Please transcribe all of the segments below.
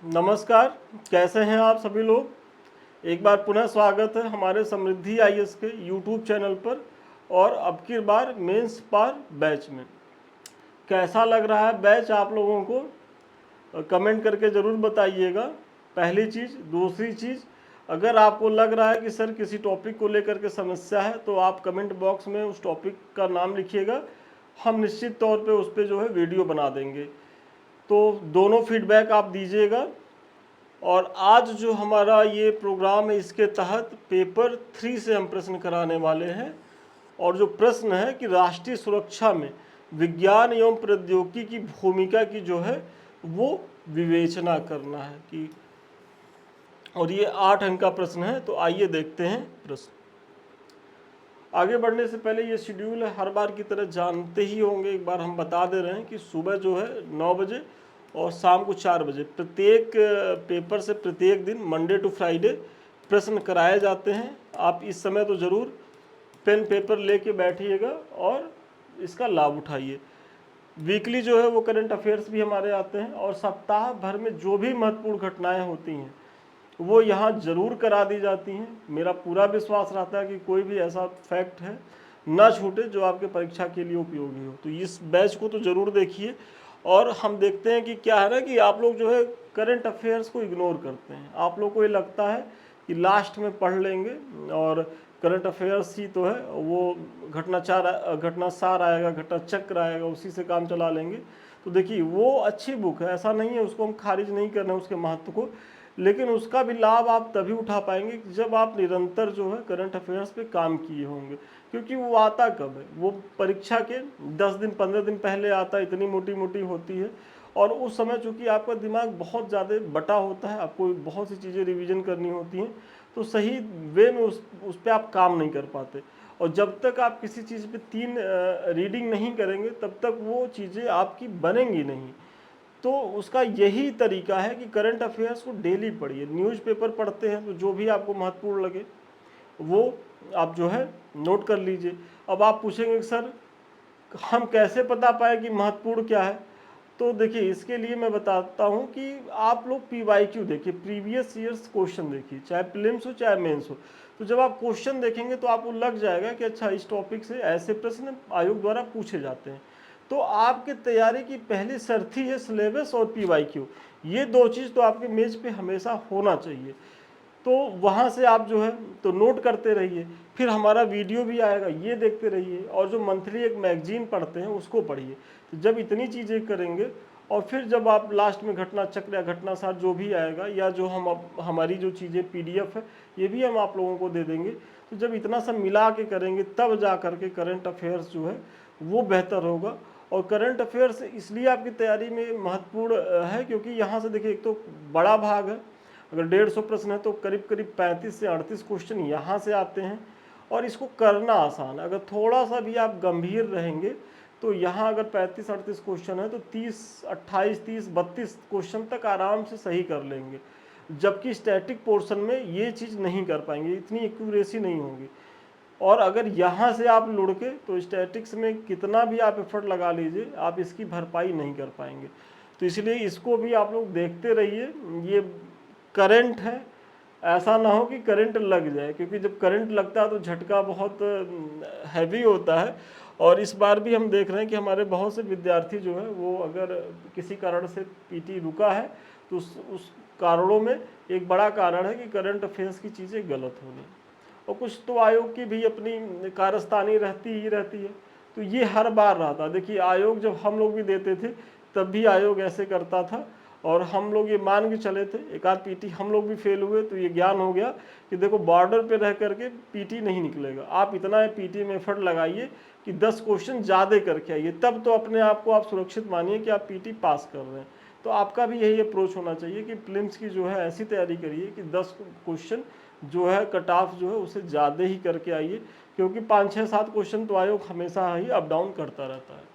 नमस्कार। कैसे हैं आप सभी लोग। एक बार पुनः स्वागत है हमारे समृद्धि आईएएस के यूट्यूब चैनल पर और अब की बार मेंस पार बैच में। कैसा लग रहा है बैच आप लोगों को, कमेंट करके ज़रूर बताइएगा। पहली चीज़। दूसरी चीज़, अगर आपको लग रहा है कि सर किसी टॉपिक को लेकर के समस्या है तो आप कमेंट बॉक्स में उस टॉपिक का नाम लिखिएगा, हम निश्चित तौर पे उस पर जो है वीडियो बना देंगे। तो दोनों फीडबैक आप दीजिएगा। और आज जो हमारा ये प्रोग्राम है इसके तहत पेपर 3 से हम प्रश्न कराने वाले हैं। और जो प्रश्न है कि राष्ट्रीय सुरक्षा में विज्ञान एवं प्रौद्योगिकी की भूमिका की जो है वो विवेचना करना है कि, और ये 8 अंक का प्रश्न है। तो आइए देखते हैं प्रश्न। आगे बढ़ने से पहले ये शेड्यूल है, हर बार की तरह जानते ही होंगे, एक बार हम बता दे रहे हैं कि सुबह जो है 9 बजे और शाम को 4 बजे प्रत्येक पेपर से प्रत्येक दिन मंडे टू फ्राइडे प्रश्न कराए जाते हैं। आप इस समय तो ज़रूर पेन पेपर लेके बैठिएगा और इसका लाभ उठाइए। वीकली जो है वो करंट अफेयर्स भी हमारे आते हैं और सप्ताह भर में जो भी महत्वपूर्ण घटनाएं होती हैं वो यहाँ ज़रूर करा दी जाती हैं। मेरा पूरा विश्वास रहता है कि कोई भी ऐसा फैक्ट है ना छूटे जो आपके परीक्षा के लिए उपयोगी हो। तो इस बैच को तो ज़रूर देखिए। और हम देखते हैं कि क्या है ना कि आप लोग जो है करंट अफेयर्स को इग्नोर करते हैं। आप लोग को ये लगता है कि लास्ट में पढ़ लेंगे और करंट अफेयर्स ही तो है, वो घटनासार आएगा, घटना चक्र आएगा, उसी से काम चला लेंगे। तो देखिए वो अच्छी बुक है, ऐसा नहीं है, उसको हम खारिज नहीं कर रहे हैं उसके महत्व को, लेकिन उसका भी लाभ आप तभी उठा पाएंगे जब आप निरंतर जो है करंट अफेयर्स पे काम किए होंगे। क्योंकि वो आता कब है, वो परीक्षा के 10 दिन 15 दिन पहले आता है, इतनी मोटी मोटी होती है। और उस समय चूंकि आपका दिमाग बहुत ज़्यादा बटा होता है, आपको बहुत सी चीज़ें रिवीजन करनी होती हैं, तो सही वे में उस पर आप काम नहीं कर पाते। और जब तक आप किसी चीज़ पे 3 रीडिंग नहीं करेंगे तब तक वो चीज़ें आपकी बनेंगी नहीं। तो उसका यही तरीका है कि करंट अफेयर्स को डेली पढ़िए। न्यूज़पेपर पढ़ते हैं तो जो भी आपको महत्वपूर्ण लगे वो आप जो है नोट कर लीजिए। अब आप पूछेंगे सर हम कैसे पता पाए कि महत्वपूर्ण क्या है। तो देखिए इसके लिए मैं बताता हूँ कि आप लोग PYQ देखिए, प्रीवियस ईयर्स क्वेश्चन देखिए, चाहे प्रीलिम्स हो चाहे मेंस हो। तो जब आप क्वेश्चन देखेंगे तो आपको लग जाएगा कि अच्छा इस टॉपिक से ऐसे प्रश्न आयोग द्वारा पूछे जाते हैं। तो आपके तैयारी की पहली शर्त ही है सिलेबस और PYQ। ये दो चीज़ तो आपके मेज पे हमेशा होना चाहिए। तो वहाँ से आप जो है तो नोट करते रहिए। फिर हमारा वीडियो भी आएगा, ये देखते रहिए। और जो मंथली एक मैगजीन पढ़ते हैं उसको पढ़िए। तो जब इतनी चीज़ें करेंगे और फिर जब आप लास्ट में घटना चक्र या घटनासार जो भी आएगा, या जो हमारी जो चीज़ें PDF है ये भी हम आप लोगों को दे देंगे। तो जब इतना सब मिला के करेंगे तब जा करके करंट अफेयर्स जो है वो बेहतर होगा। और करंट अफेयर्स इसलिए आपकी तैयारी में महत्वपूर्ण है क्योंकि यहाँ से देखिए एक तो बड़ा भाग है, अगर 150 प्रश्न है तो करीब करीब 35 से 38 क्वेश्चन यहाँ से आते हैं। और इसको करना आसान है, अगर थोड़ा सा भी आप गंभीर रहेंगे तो यहाँ अगर 35-38 क्वेश्चन है तो 28-30-32 क्वेश्चन तक आराम से सही कर लेंगे। जबकि स्टैटिक पोर्शन में ये चीज़ नहीं कर पाएंगे, इतनी एक्यूरेसी नहीं होगी। और अगर यहाँ से आप लुढ़के तो स्टैटिक्स में कितना भी आप एफर्ट लगा लीजिए आप इसकी भरपाई नहीं कर पाएंगे। तो इसलिए इसको भी आप लोग देखते रहिए। ये करंट है, ऐसा ना हो कि करंट लग जाए, क्योंकि जब करंट लगता है तो झटका बहुत हैवी होता है। और इस बार भी हम देख रहे हैं कि हमारे बहुत से विद्यार्थी जो है वो अगर किसी कारण से PT रुका है तो उस कारणों में एक बड़ा कारण है कि करंट अफेयर्स की चीज़ें गलत होनी। और कुछ तो आयोग की भी अपनी कारस्तानी रहती ही रहती है। तो ये हर बार रहा था। देखिए आयोग जब हम लोग भी देते थे तब भी आयोग ऐसे करता था और हम लोग ये मान के चले थे। एक आध PT हम लोग भी फेल हुए तो ये ज्ञान हो गया कि देखो बॉर्डर पे रह करके PT नहीं निकलेगा। आप इतना PT में एफर्ट लगाइए कि 10 क्वेश्चन ज़्यादा करके आइए, तब तो अपने आप को आप सुरक्षित मानिए कि आप PT पास कर रहे हैं। तो आपका भी यही अप्रोच होना चाहिए कि प्रीलिम्स की जो है ऐसी तैयारी करिए कि 10 क्वेश्चन जो है कट ऑफ जो है उसे ज़्यादा ही करके आइए, क्योंकि 5-6-7 क्वेश्चन तो आयोग हमेशा ही अप डाउन करता रहता है।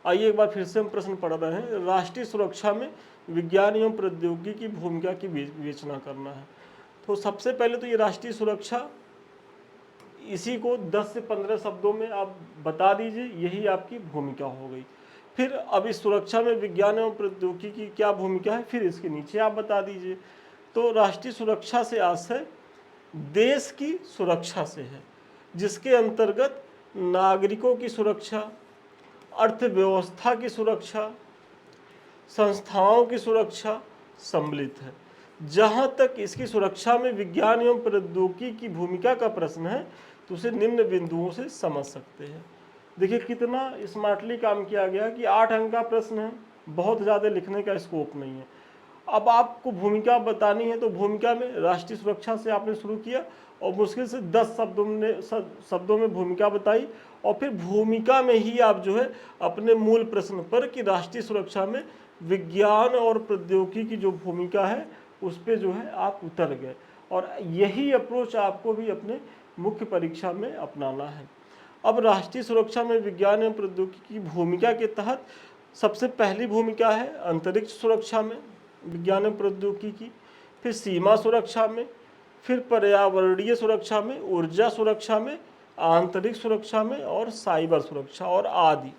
आइए एक बार फिर से हम प्रश्न पढ़ रहे हैं। राष्ट्रीय सुरक्षा में विज्ञान एवं प्रौद्योगिकी की भूमिका की विवेचना करना है। तो सबसे पहले तो ये राष्ट्रीय सुरक्षा, इसी को 10 से 15 शब्दों में आप बता दीजिए, यही आपकी भूमिका हो गई। फिर अब इस सुरक्षा में विज्ञान एवं प्रौद्योगिकी की क्या भूमिका है, फिर इसके नीचे आप बता दीजिए। तो राष्ट्रीय सुरक्षा से आशय देश की सुरक्षा से है, जिसके अंतर्गत नागरिकों की सुरक्षा, अर्थव्यवस्था की सुरक्षा, संस्थाओं की सुरक्षा सम्मिलित है। जहाँ तक इसकी सुरक्षा में विज्ञान एवं प्रौद्योगिकी की भूमिका का प्रश्न है तो उसे निम्न बिंदुओं से समझ सकते हैं। देखिए कितना स्मार्टली काम किया गया कि 8 अंक का प्रश्न है, बहुत ज़्यादा लिखने का स्कोप नहीं है। अब आपको भूमिका बतानी है तो भूमिका में राष्ट्रीय सुरक्षा से आपने शुरू किया और मुश्किल से 10 शब्दों में भूमिका बताई, और फिर भूमिका में ही आप जो है अपने मूल प्रश्न पर कि राष्ट्रीय सुरक्षा में विज्ञान और प्रौद्योगिकी की जो भूमिका है उस पर जो है आप उतर गए। और यही अप्रोच आपको भी अपने मुख्य परीक्षा में अपनाना है। अब राष्ट्रीय सुरक्षा में विज्ञान एवं प्रौद्योगिकी की भूमिका के तहत सबसे पहली भूमिका है अंतरिक्ष सुरक्षा में विज्ञान एवं प्रौद्योगिकी, फिर सीमा सुरक्षा में, फिर पर्यावरणीय सुरक्षा में, ऊर्जा सुरक्षा में, आंतरिक सुरक्षा में और साइबर सुरक्षा और आदि।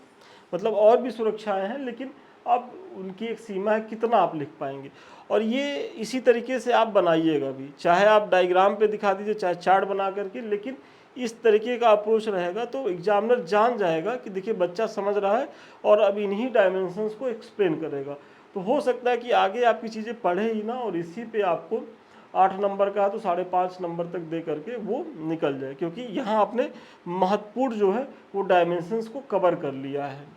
मतलब और भी सुरक्षाएं हैं, लेकिन अब उनकी एक सीमा है कितना आप लिख पाएंगे। और ये इसी तरीके से आप बनाइएगा भी, चाहे आप डायग्राम पे दिखा दीजिए चाहे चार्ट बना करके, लेकिन इस तरीके का अप्रोच रहेगा तो एग्जामिनर जान जाएगा कि देखिए बच्चा समझ रहा है और अब इन्हीं डायमेंशंस को एक्सप्लेन करेगा। तो हो सकता है कि आगे आपकी चीज़ें पढ़े ही ना और इसी पे आपको 8 नंबर का तो 5.5 नंबर तक दे करके वो निकल जाए, क्योंकि यहाँ आपने महत्वपूर्ण जो है वो डायमेंशंस को कवर कर लिया है।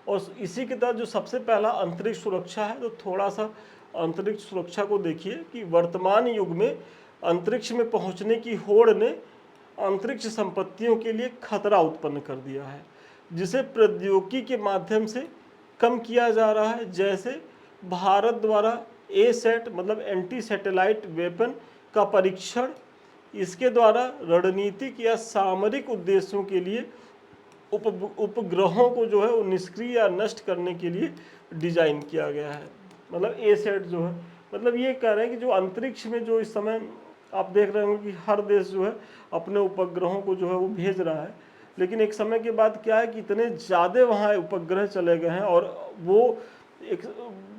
और इसी के तहत जो सबसे पहला अंतरिक्ष सुरक्षा है, तो थोड़ा सा अंतरिक्ष सुरक्षा को देखिए कि वर्तमान युग में अंतरिक्ष में पहुंचने की होड़ ने अंतरिक्ष संपत्तियों के लिए खतरा उत्पन्न कर दिया है, जिसे प्रौद्योगिकी के माध्यम से कम किया जा रहा है। जैसे भारत द्वारा एसैट मतलब एंटी सैटेलाइट वेपन का परीक्षण, इसके द्वारा रणनीतिक या सामरिक उद्देश्यों के लिए उपग्रहों को जो है वो निष्क्रिय या नष्ट करने के लिए डिजाइन किया गया है। मतलब एसैट जो है, मतलब ये कह रहे हैं कि जो अंतरिक्ष में जो इस समय आप देख रहे होंगे कि हर देश जो है अपने उपग्रहों को जो है वो भेज रहा है, लेकिन एक समय के बाद क्या है कि इतने ज़्यादा वहाँ उपग्रह चले गए हैं और वो एक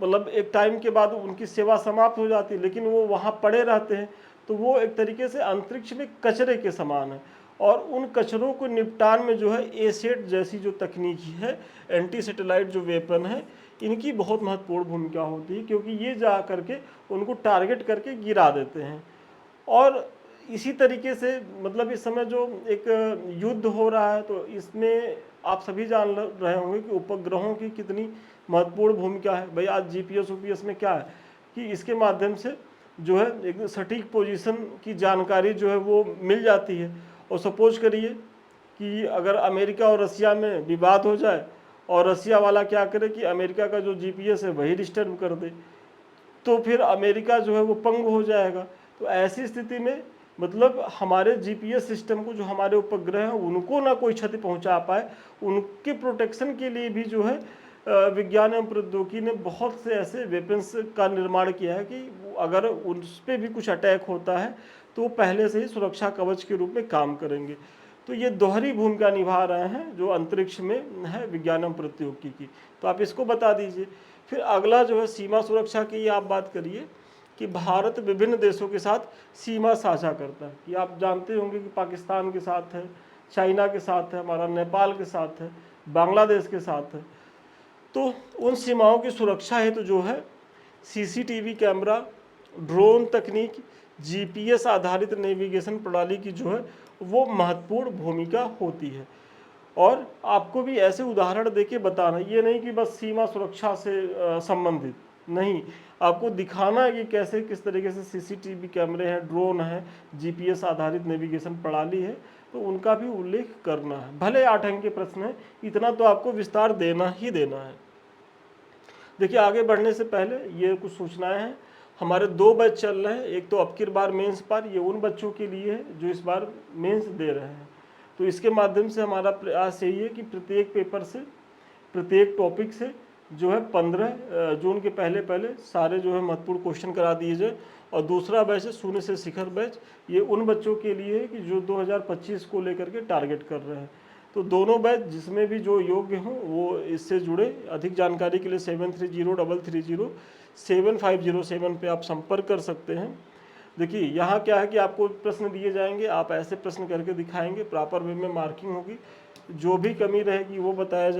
मतलब एक टाइम के बाद उनकी सेवा समाप्त हो जाती है, लेकिन वो वहाँ पड़े रहते हैं। तो वो एक तरीके से अंतरिक्ष में कचरे के समान है, और उन कचरों को निपटान में जो है एसेट जैसी जो तकनीकी है, एंटी सैटेलाइट जो वेपन है, इनकी बहुत महत्वपूर्ण भूमिका होती है, क्योंकि ये जा करके उनको टारगेट करके गिरा देते हैं। और इसी तरीके से मतलब इस समय जो एक युद्ध हो रहा है, तो इसमें आप सभी जान रहे होंगे कि उपग्रहों की कितनी महत्वपूर्ण भूमिका है। भाई आज जीपीएस यूपीएस में क्या है कि इसके माध्यम से जो है एक सटीक पोजीशन की जानकारी जो है वो मिल जाती है। और सपोज करिए कि अगर अमेरिका और रसिया में विवाद हो जाए और रसिया वाला क्या करे कि अमेरिका का जो जीपीएस है वही डिस्टर्ब कर दे, तो फिर अमेरिका जो है वो पंग हो जाएगा। तो ऐसी स्थिति में मतलब हमारे जीपीएस सिस्टम को, जो हमारे उपग्रह हैं, उनको ना कोई क्षति पहुंचा पाए, उनके प्रोटेक्शन के लिए भी जो है विज्ञान एवं प्रौद्योगिकी ने बहुत से ऐसे वेपन्स का निर्माण किया है कि अगर उस पर भी कुछ अटैक होता है तो पहले से ही सुरक्षा कवच के रूप में काम करेंगे। तो ये दोहरी भूमिका निभा रहे हैं जो अंतरिक्ष में है विज्ञान एवं प्रौद्योगिकी की। तो आप इसको बता दीजिए। फिर अगला जो है सीमा सुरक्षा की आप बात करिए कि भारत विभिन्न देशों के साथ सीमा साझा करता है, कि आप जानते होंगे कि पाकिस्तान के साथ है, चाइना के साथ है, हमारा नेपाल के साथ है, बांग्लादेश के साथ है। तो उन सीमाओं की सुरक्षा हेतु तो जो है सीसीटीवी कैमरा, ड्रोन तकनीक, जीपीएस आधारित नेविगेशन प्रणाली की जो है वो महत्वपूर्ण भूमिका होती है। और आपको भी ऐसे उदाहरण देके बताना, ये नहीं कि बस सीमा सुरक्षा से संबंधित नहीं, आपको दिखाना है कि कैसे किस तरीके से सीसीटीवी कैमरे हैं, ड्रोन है, जीपीएस आधारित नेविगेशन प्रणाली है, तो उनका भी उल्लेख करना है। भले 8 अंक के प्रश्न है, इतना तो आपको विस्तार देना ही देना है। देखिए आगे बढ़ने से पहले ये कुछ सूचनाएं हैं। हमारे 2 बैच चल रहे हैं, एक तो अब की बार मेंस पर, ये उन बच्चों के लिए है जो इस बार मेंस दे रहे हैं। तो इसके माध्यम से हमारा प्रयास यही है कि प्रत्येक पेपर से, प्रत्येक टॉपिक से जो है 15 जून के पहले सारे जो है महत्वपूर्ण क्वेश्चन करा दिए जाए। और दूसरा बैच है शून्य से शिखर बैच, ये उन बच्चों के लिए है कि जो 2025 को लेकर के टारगेट कर रहे हैं। तो दोनों बैच जिसमें भी जो योग्य हों वो इससे जुड़े। अधिक जानकारी के लिए 73033750 पे आप संपर्क कर सकते हैं। देखिए यहाँ क्या है कि आपको प्रश्न दिए जाएंगे, आप ऐसे प्रश्न करके दिखाएंगे, प्रॉपर वे में मार्किंग होगी, जो भी कमी रहेगी वो बताया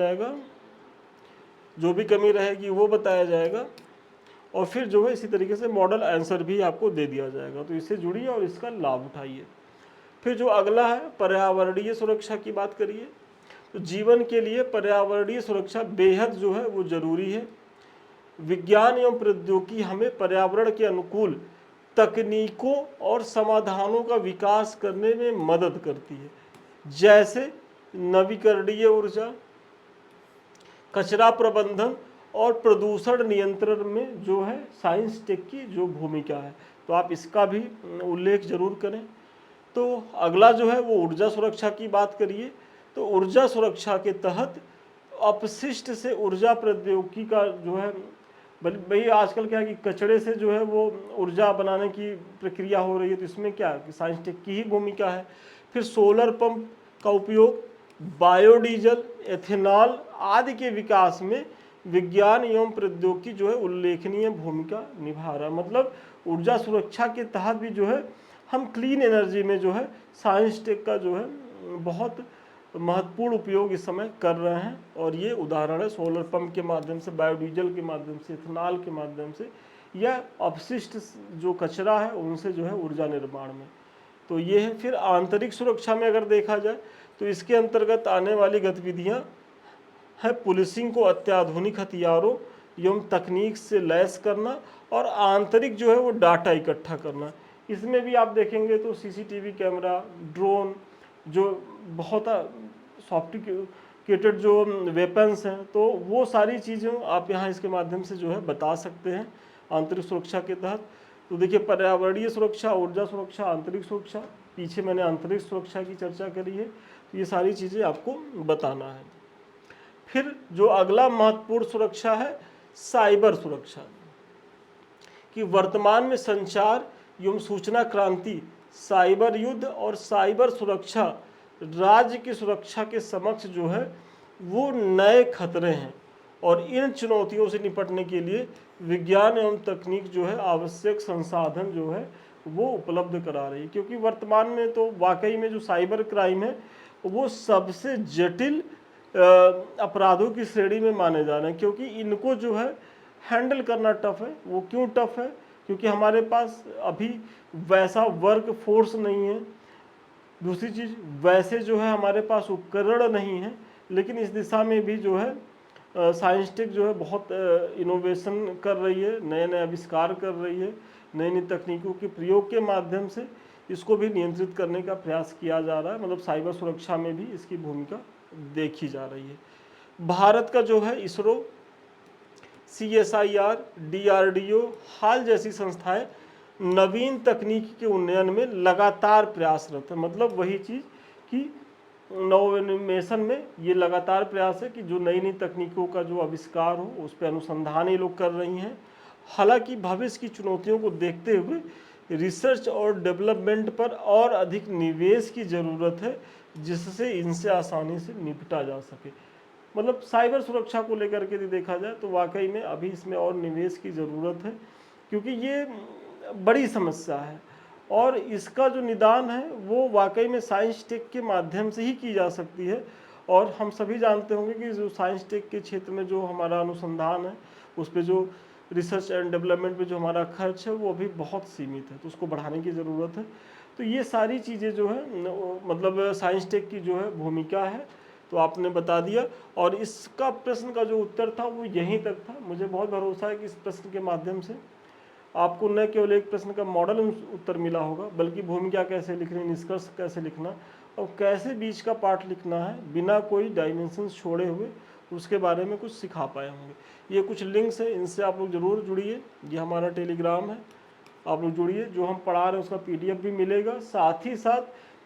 जाएगा, और फिर जो है इसी तरीके से मॉडल आंसर भी आपको दे दिया जाएगा। तो इससे जुड़िए और इसका लाभ उठाइए। फिर जो अगला है पर्यावरणीय सुरक्षा की बात करिए। तो जीवन के लिए पर्यावरणीय सुरक्षा बेहद जो है वो जरूरी है। विज्ञान एवं प्रौद्योगिकी हमें पर्यावरण के अनुकूल तकनीकों और समाधानों का विकास करने में मदद करती है, जैसे नवीकरणीय ऊर्जा, कचरा प्रबंधन और प्रदूषण नियंत्रण में जो है साइंस टेक की जो भूमिका है। तो आप इसका भी उल्लेख जरूर करें। तो अगला जो है वो ऊर्जा सुरक्षा की बात करिए। तो ऊर्जा सुरक्षा के तहत अपशिष्ट से ऊर्जा प्रौद्योगिकी का जो है, भाई आजकल क्या है कि कचरे से जो है वो ऊर्जा बनाने की प्रक्रिया हो रही है, तो इसमें क्या है कि साइंस टेक की ही भूमिका है। फिर सोलर पंप का उपयोग, बायोडीजल, एथेनॉल आदि के विकास में विज्ञान एवं प्रौद्योगिकी जो है उल्लेखनीय भूमिका निभा रहा है। मतलब ऊर्जा सुरक्षा के तहत भी जो है हम क्लीन एनर्जी में जो है साइंस टेक का जो है बहुत महत्वपूर्ण उपयोग इस समय कर रहे हैं। और ये उदाहरण है सोलर पंप के माध्यम से, बायोडीजल के माध्यम से, इथेनॉल के माध्यम से, या अपशिष्ट जो कचरा है उनसे जो है ऊर्जा निर्माण में। तो ये है। फिर आंतरिक सुरक्षा में अगर देखा जाए तो इसके अंतर्गत आने वाली गतिविधियां है पुलिसिंग को अत्याधुनिक हथियारों एवं तकनीक से लैस करना, और आंतरिक जो है वो डाटा इकट्ठा करना। इसमें भी आप देखेंगे तो सीसीटीवी कैमरा, ड्रोन, जो बहुत सॉफ्टिकेटेड जो वेपन्स हैं, तो वो सारी चीज़ें आप यहाँ इसके माध्यम से जो है बता सकते हैं आंतरिक सुरक्षा के तहत। तो देखिए पर्यावरणीय सुरक्षा, ऊर्जा सुरक्षा, आंतरिक सुरक्षा, पीछे मैंने आंतरिक सुरक्षा की चर्चा करी है, तो ये सारी चीज़ें आपको बताना है। फिर जो अगला महत्वपूर्ण सुरक्षा है साइबर सुरक्षा, कि वर्तमान में संचार एवं सूचना क्रांति, साइबर युद्ध और साइबर सुरक्षा राज्य की सुरक्षा के समक्ष जो है वो नए खतरे हैं, और इन चुनौतियों से निपटने के लिए विज्ञान एवं तकनीक जो है आवश्यक संसाधन जो है वो उपलब्ध करा रही है। क्योंकि वर्तमान में तो वाकई में जो साइबर क्राइम है वो सबसे जटिल अपराधों की श्रेणी में माने जा रहे हैं, क्योंकि इनको जो है हैंडल करना टफ है। वो क्यों टफ है? क्योंकि हमारे पास अभी वैसा वर्क फोर्स नहीं है, दूसरी चीज़ वैसे जो है हमारे पास उपकरण नहीं है। लेकिन इस दिशा में भी जो है साइंस टेक जो है बहुत इनोवेशन कर रही है, नए नए आविष्कार कर रही है, नई नई तकनीकों के प्रयोग के माध्यम से इसको भी नियंत्रित करने का प्रयास किया जा रहा है। मतलब साइबर सुरक्षा में भी इसकी भूमिका देखी जा रही है। भारत का जो है इसरो, CSIR, DRDO, हाल जैसी संस्थाएं नवीन तकनीक के उन्नयन में लगातार प्रयासरत है। मतलब वही चीज़ कि नवोन्मेषण में ये लगातार प्रयास है कि जो नई नई तकनीकों का जो आविष्कार हो उस पर अनुसंधान ये लोग कर रही हैं। हालांकि भविष्य की चुनौतियों को देखते हुए रिसर्च और डेवलपमेंट पर और अधिक निवेश की ज़रूरत है, जिससे इनसे आसानी से निपटा जा सके। मतलब साइबर सुरक्षा को लेकर के यदि देखा जाए तो वाकई में अभी इसमें और निवेश की ज़रूरत है, क्योंकि ये बड़ी समस्या है और इसका जो निदान है वो वाकई में साइंस टेक के माध्यम से ही की जा सकती है। और हम सभी जानते होंगे कि जो साइंस टेक के क्षेत्र में जो हमारा अनुसंधान है उस पर जो रिसर्च एंड डेवलपमेंट पे जो हमारा खर्च है वो अभी बहुत सीमित है, तो उसको बढ़ाने की ज़रूरत है। तो ये सारी चीज़ें जो है मतलब साइंस टेक की जो है भूमिका है, तो आपने बता दिया। और इसका प्रश्न का जो उत्तर था वो यहीं तक था। मुझे बहुत भरोसा है कि इस प्रश्न के माध्यम से आपको न केवल एक प्रश्न का मॉडल उत्तर मिला होगा, बल्कि भूमिका कैसे लिखनी, निष्कर्ष कैसे लिखना और कैसे बीच का पार्ट लिखना है बिना कोई डायमेंशंस छोड़े हुए, उसके बारे में कुछ सिखा पाए होंगे। ये कुछ लिंक्स है, इनसे आप लोग ज़रूर जुड़िए। ये हमारा टेलीग्राम है, आप लोग जुड़िए। जो हम पढ़ा रहे हैं उसका PDF भी मिलेगा। साथ ही साथ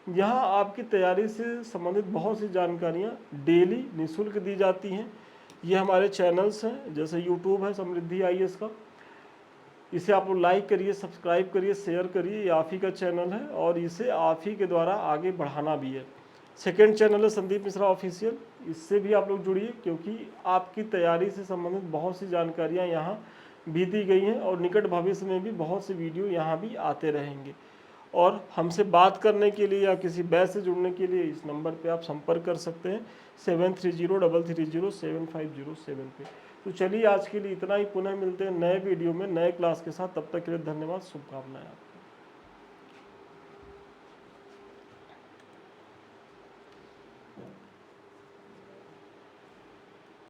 यहाँ आपकी तैयारी से संबंधित बहुत सी जानकारियाँ डेली निःशुल्क दी जाती हैं। ये हमारे चैनल्स हैं, जैसे YouTube है समृद्धि IAS का, इसे आप लोग लाइक करिए, सब्सक्राइब करिए, शेयर करिए। ये आप ही का चैनल है और इसे आप ही के द्वारा आगे बढ़ाना भी है। सेकंड चैनल है संदीप मिश्रा ऑफिशियल, इससे भी आप लोग जुड़िए क्योंकि आपकी तैयारी से संबंधित बहुत सी जानकारियाँ यहाँ भी दी गई हैं और निकट भविष्य में भी बहुत से वीडियो यहाँ भी आते रहेंगे। और हमसे बात करने के लिए या किसी बैच से जुड़ने के लिए इस नंबर पे आप संपर्क कर सकते हैं 7303307507 पे। तो चलिए आज के लिए इतना ही, पुनः मिलते हैं नए वीडियो में नए क्लास के साथ, तब तक के लिए धन्यवाद, शुभकामनाएं।